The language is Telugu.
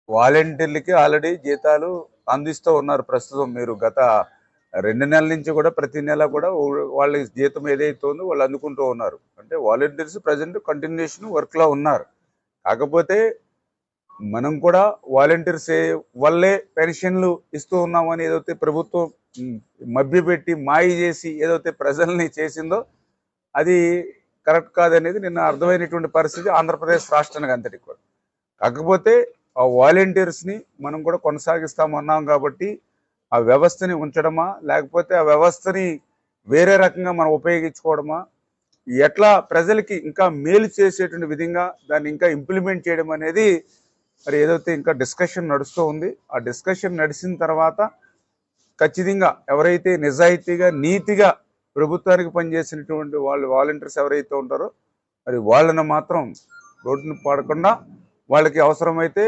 వాలంటీర్లకి ఆల్రెడీ జీతాలు అందిస్తూ ఉన్నారు. ప్రస్తుతం మీరు గత 2 నెలల నుంచి కూడా ప్రతి నెల కూడా వాళ్ళ జీతం ఏదైతే ఉందో వాళ్ళు అందుకుంటూ ఉన్నారు. అంటే వాలంటీర్స్ ప్రజెంట్ కంటిన్యూషన్ వర్క్లో ఉన్నారు. కాకపోతే మనం కూడా వాలంటీర్స్ వల్లే పెన్షన్లు ఇస్తూ ఉన్నామని ఏదైతే ప్రభుత్వం మభ్యపెట్టి మాయ చేసి ఏదైతే ప్రజల్ని చేసిందో అది కరెక్ట్ కాదనేది నిన్న అర్థమైనటువంటి పరిస్థితి ఆంధ్రప్రదేశ్ రాష్ట్రానికి అంతటికి కూడా. కాకపోతే ఆ వాలంటీర్స్ని మనం కూడా కొనసాగిస్తామన్నాం కాబట్టి ఆ వ్యవస్థని ఉంచడమా లేకపోతే ఆ వ్యవస్థని వేరే రకంగా మనం ఉపయోగించుకోవడమా, ఎట్లా ప్రజలకి ఇంకా మేలు చేసేటువంటి విధంగా దాన్ని ఇంకా ఇంప్లిమెంట్ చేయడం అనేది మరి ఏదైతే ఇంకా డిస్కషన్ నడుస్తూ ఉంది. ఆ డిస్కషన్ నడిచిన తర్వాత ఖచ్చితంగా ఎవరైతే నిజాయితీగా నీతిగా ప్రభుత్వానికి పనిచేసినటువంటి వాళ్ళు వాలంటీర్స్ ఎవరైతే ఉంటారో మరి వాళ్ళని మాత్రం రోడ్డును పడకుండా వాళ్ళకి అవసరమైతే